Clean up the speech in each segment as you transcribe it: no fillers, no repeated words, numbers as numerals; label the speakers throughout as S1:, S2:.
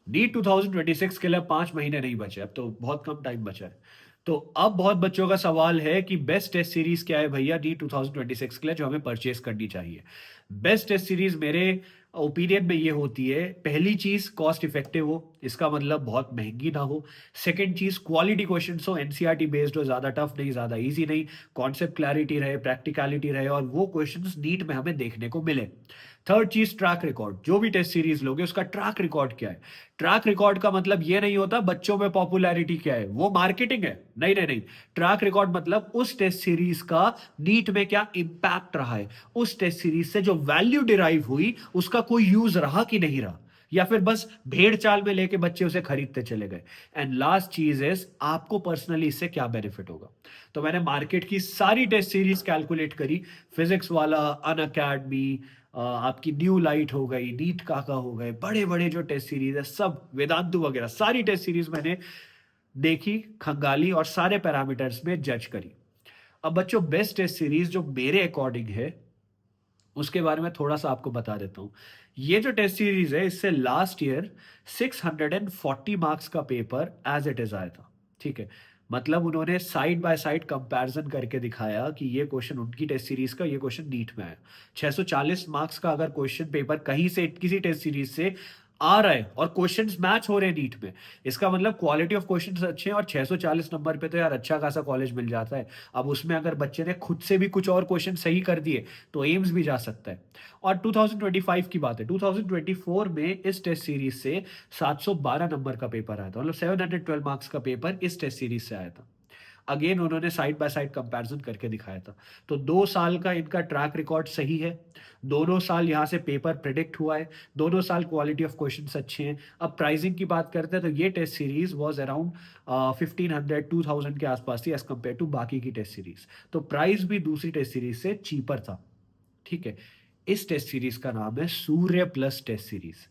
S1: NEET 2026 के लिए 5 महीने नहीं बचे, अब तो बहुत कम टाइम बचा है। तो अब बहुत बच्चों का सवाल है कि बेस्ट टेस्ट सीरीज क्या है भैया नीट 2026 के लिए जो हमें परचेस करनी चाहिए। बेस्ट टेस्ट सीरीज मेरे ओपिनियन में ये होती है, पहली चीज कॉस्ट इफेक्टिव हो, इसका मतलब बहुत महंगी ना हो। सेकंड चीज क्वालिटी क्वेश्चंस हो, एनसीईआरटी बेस्ड हो, ज्यादा टफ नहीं ज्यादा इजी नहीं, कॉन्सेप्ट क्लैरिटी रहे, प्रैक्टिकलिटी रहे और वो क्वेश्चंस नीट में हमें देखने को मिले। थर्ड चीज ट्रैक रिकॉर्ड, जो भी टेस्ट सीरीज लोगे उसका ट्रैक रिकॉर्ड क्या है। ट्रैक रिकॉर्ड का मतलब ये नहीं होता बच्चों में पॉपुलैरिटी क्या है, वो मार्केटिंग है, नहीं नहीं नहीं। ट्रैक रिकॉर्ड मतलब उस टेस्ट सीरीज का नीट में क्या इंपैक्ट रहा है, उस टेस्ट सीरीज से जो वैल्यू डिराइव हुई उसका कोई यूज रहा कि नहीं रहा, या फिर बस भेड़ चाल में लेके बच्चे उसे खरीदते चले गए। एंड लास्ट चीज इज आपको पर्सनली इससे क्या बेनिफिट होगा। तो मैंने मार्केट की सारी टेस्ट सीरीज कैलकुलेट करी, फिजिक्स वाला, अन अकेडमी, आपकी न्यू लाइट हो गई, नीट काका हो गए, बड़े बड़े जो टेस्ट सीरीज है सब, वेदांतु वगैरह, सारी टेस्ट सीरीज मैंने देखी, खंगाली और सारे पैरामीटर्स में जज करी। अब बच्चों बेस्ट टेस्ट सीरीज जो मेरे अकॉर्डिंग है उसके बारे में थोड़ा सा आपको बता देता हूं। ये जो टेस्ट सीरीज है इससे लास्ट ईयर 640 मार्क्स का पेपर एज इट इज आया था। ठीक है, मतलब उन्होंने साइड बाय साइड कंपैरिजन करके दिखाया कि ये क्वेश्चन उनकी टेस्ट सीरीज का, ये क्वेश्चन नीट में आया। 640 मार्क्स का अगर क्वेश्चन पेपर कहीं से किसी टेस्ट सीरीज से आ रहा है और क्वेश्चंस मैच हो रहे हैं नीट में, इसका मतलब क्वालिटी ऑफ क्वेश्चंस अच्छे हैं। और 640 नंबर पे तो यार अच्छा खासा कॉलेज मिल जाता है। अब उसमें अगर बच्चे ने खुद से भी कुछ और क्वेश्चन सही कर दिए तो एम्स भी जा सकता है। और 2025 की बात है, 2024 में इस टेस्ट सीरीज से 712 नंबर का पेपर आया था, मतलब 712 मार्क्स का पेपर इस टेस्ट सीरीज से आया था। अगेन उन्होंने साइड बाय साइड कंपैरिजन करके दिखाया था। तो 2 साल का इनका ट्रैक रिकॉर्ड सही है, दोनों साल यहाँ से पेपर प्रिडिक्ट हुआ है, दोनों साल क्वालिटी ऑफ क्वेश्चंस अच्छे हैं। अब प्राइसिंग की बात करते हैं तो ये टेस्ट सीरीज वॉज अराउंड 1500-2000 के आसपास थी एज कम्पेयर टू बाकी की टेस्ट सीरीज। तो प्राइस भी दूसरी टेस्ट सीरीज से चीपर था। ठीक है, इस टेस्ट सीरीज का नाम है सूर्य प्लस टेस्ट सीरीज।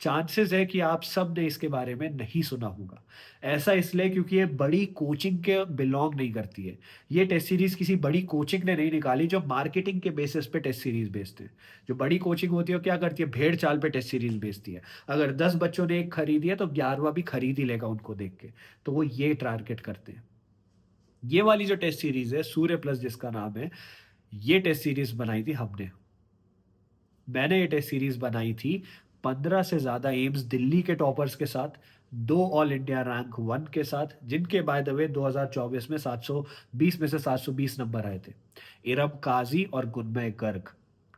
S1: चांसेस है कि आप सब ने इसके बारे में नहीं सुना होगा। ऐसा इसलिए क्योंकि ये बड़ी कोचिंग के बिलोंग नहीं करती है। ये टेस्ट सीरीज किसी बड़ी कोचिंग ने नहीं निकाली जो मार्केटिंग के बेसिस पे टेस्ट सीरीज बेचते हैं। जो बड़ी कोचिंग होती है वो क्या करती है, भेड़ चाल पे टेस्ट सीरीज बेचती है। अगर 10 बच्चों ने एक खरीदी है तो 11वां भी खरीद ही लेगा उनको देख के। तो वो ये टारगेट करते हैं। ये वाली जो टेस्ट सीरीज है सूर्य प्लस जिसका नाम है, ये टेस्ट सीरीज बनाई थी हमने। मैंने ये टेस्ट सीरीज बनाई थी 15 से ज्यादा एम्स दिल्ली के टॉपर्स के साथ, 2 ऑल इंडिया रैंक 1 के साथ, जिनके बाय द वे 2024 में 720 में से 720 नंबर आए थे, इरम काजी और गुनमय गर्ग।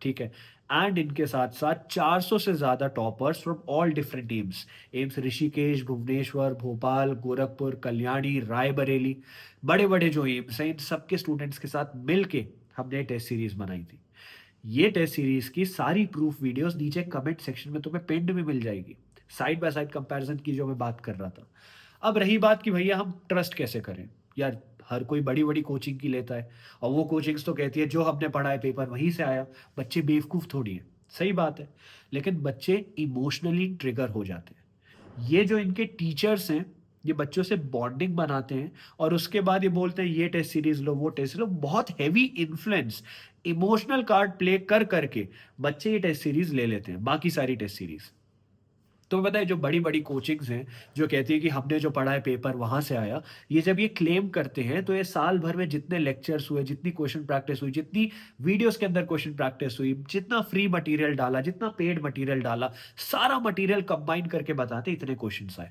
S1: ठीक है, एंड इनके साथ साथ 400 से ज्यादा toppers from all different AIIMS, AIIMS Rishikesh, Bhubaneswar, Bhopal, Gorakhpur, Kalyani, Raebareli, बड़े बड़े जो एम्स हैं इन सबके स्टूडेंट्स के साथ मिलके हमने टेस्ट सीरीज बनाई थी। ये टेस्ट सीरीज की सारी प्रूफ वीडियोस नीचे कमेंट सेक्शन में तुम्हें पिंड में मिल जाएगी, साइड बाय साइड कंपैरिजन की जो मैं बात कर रहा था। अब रही बात कि भैया हम ट्रस्ट कैसे करें। यार हर कोई बड़ी बड़ी कोचिंग की लेता है और वो कोचिंग्स तो कहती है जो हमने पढ़ा है पेपर वहीं से आया। बच्चे बेवकूफ़ थोड़ी हैं, सही बात है, लेकिन बच्चे इमोशनली ट्रिगर हो जाते हैं। ये जो इनके टीचर्स हैं ये बच्चों से बॉन्डिंग बनाते हैं और उसके बाद ये बोलते हैं ये टेस्ट सीरीज लो, वो टेस्ट लो, बहुत heavy influence, emotional card play कर करके बच्चे ये टेस्ट सीरीज ले लेते हैं, बाकी सारी टेस्ट सीरीज। तो बताए जो बड़ी बड़ी कोचिंग्स हैं जो कहती है कि हमने जो पढ़ा है पेपर वहां से आया, ये जब ये क्लेम करते हैं तो ये साल भर में जितने लेक्चर्स हुए, जितनी क्वेश्चन प्रैक्टिस हुई, जितनी वीडियोस के अंदर क्वेश्चन प्रैक्टिस हुई, जितना फ्री मटेरियल डाला, जितना पेड मटेरियल डाला, सारा मटेरियल कंबाइन करके बताते इतने क्वेश्चन आए।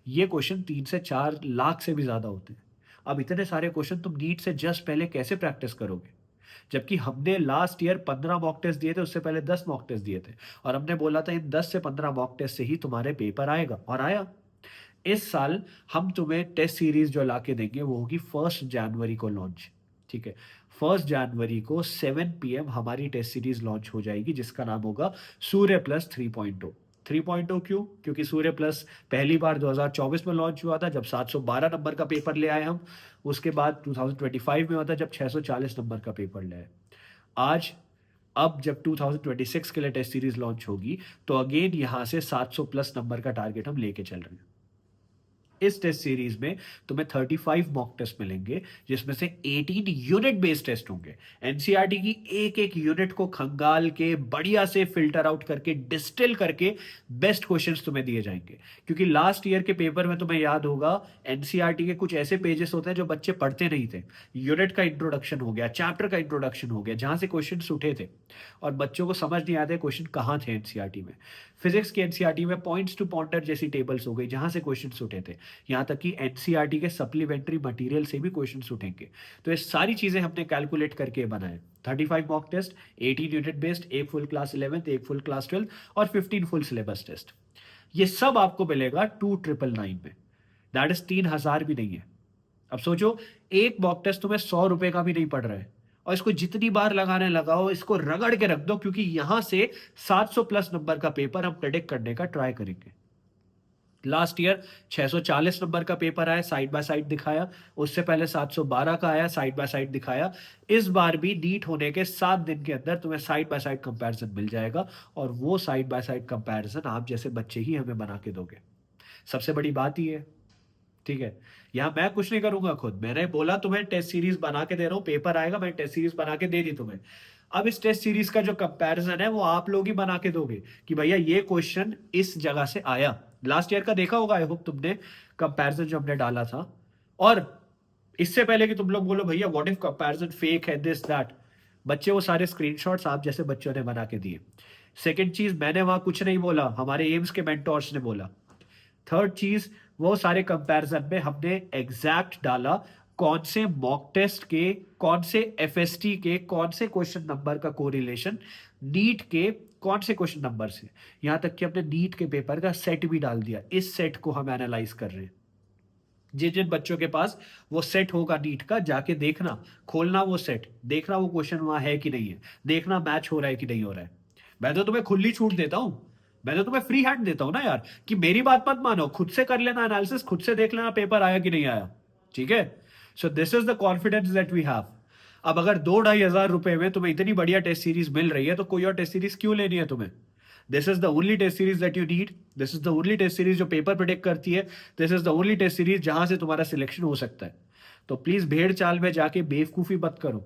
S1: ये क्वेश्चन 3 से 4 लाख से भी ज्यादा होते हैं। अब इतने सारे क्वेश्चन तुम नीट से जस्ट पहले कैसे प्रैक्टिस करोगे, जबकि हमने लास्ट ईयर 15 मॉक टेस्ट दिए थे, उससे पहले 10 मॉक टेस्ट दिए थे और हमने बोला था इन 10 से 15 मॉक टेस्ट से ही तुम्हारे पेपर आएगा, और आया। इस साल हम तुम्हें टेस्ट सीरीज जो लाके देंगे वो होगी 1 जनवरी को लॉन्च। ठीक है, 1 जनवरी को 7 PM हमारी टेस्ट सीरीज लॉन्च हो जाएगी जिसका नाम होगा सूर्य प्लस 3.0। 3.0 क्यों? क्योंकि सूर्य प्लस पहली बार 2024 में लॉन्च हुआ था जब 712 नंबर का पेपर ले आए हम। उसके बाद 2025 में हुआ था जब 640 नंबर का पेपर ले आए। आज अब जब 2026 के लिए टेस्ट सीरीज लॉन्च होगी तो अगेन यहां से 700 प्लस नंबर का टारगेट हम लेके चल रहे हैं। इस टेस्ट सीरीज में तुम्हें 35 मॉक टेस्ट मिलेंगे, जिसमें से 18 यूनिट बेस्ड टेस्ट होंगे। एनसीईआरटी की एक एक यूनिट को खंगाल के बढ़िया से फिल्टर आउट करके डिस्टिल करके बेस्ट क्वेश्चंस तुम्हें दिए जाएंगे। क्योंकि लास्ट ईयर के पेपर में तुम्हें याद होगा, एनसीईआरटी के कुछ ऐसे पेजेस होते हैं जो बच्चे पढ़ते नहीं थे। यूनिट का इंट्रोडक्शन हो गया, चैप्टर का इंट्रोडक्शन हो गया, जहां से क्वेश्चन उठे थे और बच्चों को समझ नहीं आते क्वेश्चन कहाँ थे एनसीईआरटी में। फिजिक्स के एनसीईआरटी में पॉइंट्स टू पॉइंटर जैसी टेबल्स हो गई, जहां से क्वेश्चन उठे थे। यहाँ तक कि एनसीईआरटी के सप्लीमेंट्री मटेरियल से भी क्वेश्चन उठेंगे। तो ये सारी चीजें हमने कैलकुलेट करके बनाए। 35 मॉक टेस्ट, 18 यूनिट बेस्ड, एक फुल क्लास 11th, एक फुल क्लास 12th और 15 फुल सिलेबस टेस्ट। ये सब आपको मिलेगा 2999 में। दैट इज 3000 भी नहीं है। अब सोचो, एक मॉक टेस्ट तुम्हें 100 रुपए का भी नहीं पड़ रहा है, और इसको जितनी बार लगाने लगाओ, इसको रगड़ के रख दो, क्योंकि यहां से 700 प्लस नंबर का पेपर हम प्रेडिक्ट करने का ट्राई करेंगे। लास्ट ईयर 640 नंबर का पेपर आया, साइड बाय साइड दिखाया। उससे पहले 712 का आया, साइड बाय साइड दिखाया। इस बार भी नीट होने के 7 दिन के अंदर तुम्हें साइड बाय साइड कंपैरिजन मिल जाएगा, और वो साइड बाय साइड कंपैरिजन आप जैसे बच्चे ही हमें बना के दोगे। सबसे बड़ी बात ही है, ठीक है, यहां मैं कुछ नहीं करूंगा खुद। मैंने बोला तुम्हें टेस्ट सीरीज बना के दे रहा हूं, पेपर आएगा, मैं टेस्ट सीरीज बना के दे दी तुम्हें। अब इस टेस्ट सीरीज का जो कंपैरिजन है वो आप लोग ही बना के दोगे कि भैया ये क्वेश्चन इस जगह से आया। लास्ट ईयर का देखा होगा आई होप तुमने, कंपैरिजन जो हमने डाला था। और इससे पहले कि तुम लोग बोलो भैया व्हाट इफ कंपैरिजन फेक है, दिस दैट, बच्चे वो सारे स्क्रीनशॉट्स आप जैसे बच्चों ने बना के दिए। सेकंड चीज, मैंने वहां कुछ नहीं बोला, हमारे एम्स के मेंटोर्स ने बोला। थर्ड चीज, वो सारे कंपैरिजन में हमने एग्जैक्ट डाला कौन से मॉक टेस्ट के, कौन से एफएसटी के, कौन से क्वेश्चन नंबर का कोरिलेशन नीट के कौन से क्वेश्चन नंबर से। यहां तक कि हमने नीट के पेपर का सेट भी डाल दिया। इस सेट को हम एनालाइज कर रहे हैं। जिन जिन बच्चों के पास वो सेट होगा नीट का, जाके देखना, खोलना वो सेट, देखना वो क्वेश्चन वहां है कि नहीं है, देखना मैच हो रहा है कि नहीं हो रहा है। मैं तो तुम्हें खुली छूट देता हूं, मैं तो तुम्हें फ्री हैंड देता हूं ना यार, कि मेरी बात मत मानो, खुद से कर लेना एनालिसिस, खुद से देख लेना पेपर आया कि नहीं आया। ठीक है, so this is the confidence that we have. अब अगर 2-2.5 हजार रुपए में तुम्हें इतनी बढ़िया टेस्ट सीरीज मिल रही है, तो कोई और टेस्ट सीरीज क्यों लेनी है तुम्हें। This is the only test series that you need. This is the only test series जो पेपर प्रिडिक्ट करती है। This is the only test series जहां से तुम्हारा सिलेक्शन हो सकता है। तो प्लीज भेड़ चाल में जाके बेवकूफी मत करो।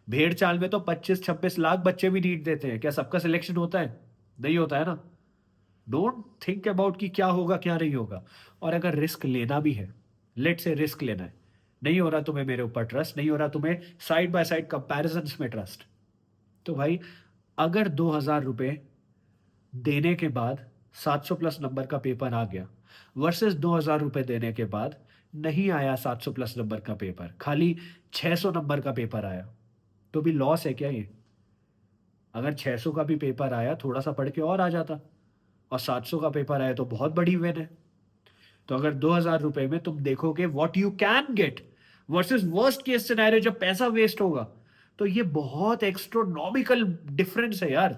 S1: भेड़ चाल में तो 25-26 लाख बच्चे भी नीट देते हैं, क्या सबका सिलेक्शन होता है? नहीं होता है ना। डोंट थिंक अबाउट कि क्या होगा क्या नहीं होगा। और अगर रिस्क लेना भी है, लेट से रिस्क लेना है, नहीं हो रहा तुम्हें मेरे ऊपर ट्रस्ट, नहीं हो रहा तुम्हें साइड बाय साइड कंपैरिजन में ट्रस्ट, तो भाई अगर 2,000 रुपए देने के बाद 700 प्लस नंबर का पेपर आ गया, वर्सेस 2,000 रुपए देने के बाद नहीं आया 700 प्लस नंबर का पेपर, खाली 600 नंबर का पेपर आया, तो भी लॉस है क्या ये? अगर 600 का भी पेपर आया, थोड़ा सा पढ़ के और आ जाता, और 700 का पेपर आया तो बहुत बड़ी विन है। तो अगर 2,000 रुपए में तुम देखोगे what you can get versus worst case scenario जब पैसा वेस्ट होगा, तो ये बहुत एक्स्ट्रोनॉमिकल डिफरेंस है यार।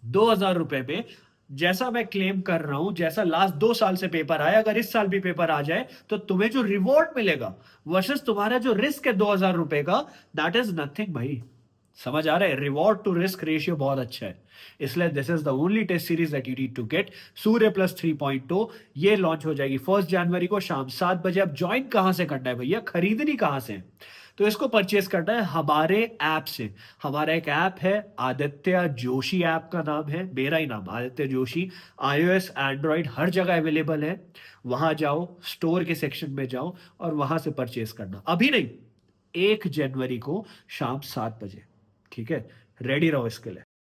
S1: 2,000 रुपए में जैसा मैं क्लेम कर रहा हूं, जैसा लास्ट 2 साल से पेपर आया, अगर इस साल भी पेपर आ जाए, तो तुम्हें जो रिवॉर्ड मिलेगा वर्सेस तुम्हारा जो रिस्क है 2,000 रुपए का, दैट इज नथिंग भाई। समझ आ रहा है? रिवॉर्ड टू रिस्क रेशियो बहुत अच्छा है। इसलिए this is the only test series that you need to get. Surya plus 3.0 ये लॉन्च हो जाएगी 1 जनवरी को शाम 7 बजे। अब ज्वाइन कहां से करना है भैया, खरीदनी कहां से? तो इसको परचेस करना है हमारे ऐप से। हमारा एक ऐप है, आदित्य जोशी ऐप का नाम है, मेरा ही नाम आदित्य जोशी। iOS एंड्रॉइड हर जगह अवेलेबल है। वहां जाओ, स्टोर के सेक्शन में जाओ और वहां से परचेस करना। अभी नहीं, 1 जनवरी को शाम 7 बजे। ठीक है, रेडी रहो इसके लिए।